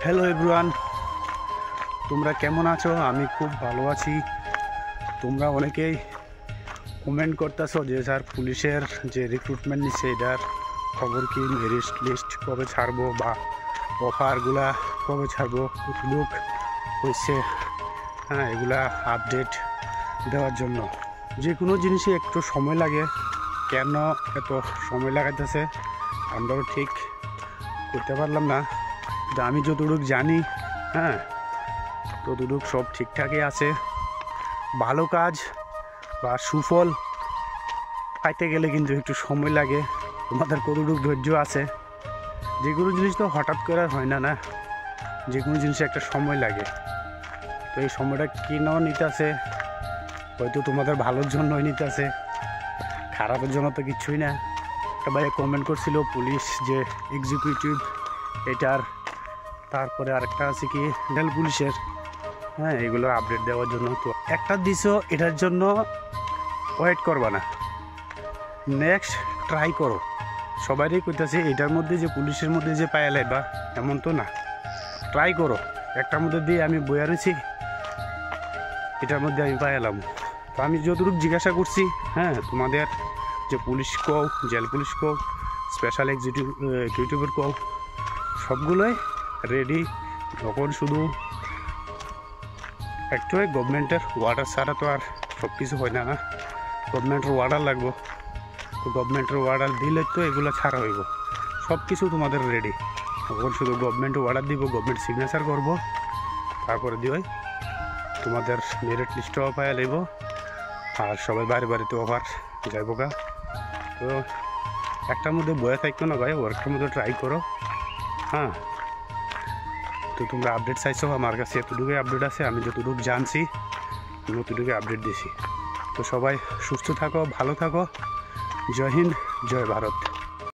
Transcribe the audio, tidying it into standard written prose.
Hello everyone, তোমরা কেমন আছো? আমি খুব ভালো আছি। তোমরা অনেকেই কমেন্ট করতেছো যে স্যার পুলিশের যে রিক্রুটমেন্ট নিচ্ছে এটার খবর কি, মেরিট লিস্ট কবে ছাড়বো বা অফারগুলা কবে ছাড়বো, লোক হচ্ছে এগুলা আপডেট দেওয়ার জন্য। যে কোনো জিনিসই একটু সময় লাগে, কেন এত সময় লাগাইতেছে আমরাও ঠিক করতে পারলাম না। কিন্তু আমি যতটুকু জানি ততটুকু সব ঠিকঠাকই আছে। ভালো কাজ বা সুফল পাইতে গেলে কিন্তু একটু সময় লাগে। তোমাদের কতটুকু ধৈর্য আছে? যে কোনো জিনিস তো হঠাৎ করে হয় না, যে কোনো জিনিসে একটা সময় লাগে। তো এই সময়টা কেন নিতে আছে? হয়তো তোমাদের ভালোর জন্যই নিতে আছে, খারাপের জন্য তো কিছুই না। একটা ভাই কমেন্ট করছিল পুলিশ যে এক্সিকিউটিভ এটার, তারপরে আরেকটা আছে কি রেল পুলিশের, এগুলো আপডেট দেওয়ার জন্য। তো একটা দিছো, এটার জন্য ওয়েট করবা না, নেক্সট ট্রাই করো। সবারই কইতাছে এটার মধ্যে যে পুলিশের মধ্যে যে পায়া লাইবা এমন তো না, ট্রাই করো। একটার মধ্যে দিয়ে আমি বইয়া রয়েছি, এটার মধ্যে আমি পাইলাম। তো আমি যতটুকু জিজ্ঞাসা করছি তোমাদের যে পুলিশ কও, জেল পুলিশ কও, স্পেশাল এক্সিকিউটিভের কও, সবগুলোই রেডি। তখন শুধু একটু গভর্নমেন্টের ওয়ার্ডার ছাড়া তো আর সব কিছু হয় না, গভর্নমেন্টের ওয়ার্ডার লাগবো। তো গভর্নমেন্টের ওয়ার্ডার দিলে তো এগুলো ছাড়া হইব। সব কিছু তোমাদের রেডি, তখন শুধু গভর্নমেন্ট ওয়ার্ডার দিব, গভর্নমেন্ট সিগনেচার করবো, তারপরে দিয়ে তোমাদের মেরিট লিস্টও পাইয়া লইব। আর সবাই বাড়িতে অফার যাইব গা। তো একটার মধ্যে বয়ে থাকতো না ভাই, ওয়ার্কটার মধ্যে ট্রাই করো। তো তোমরা আপডেট চাইছো, আমার কাছে এতটুকুই আপডেট আছে। আমি যতটুকু জানছি ততটুকুই আপডেট দিছি। তো সবাই সুস্থ থাকো, ভালো থাকো। জয় হিন্দ, জয় ভারত।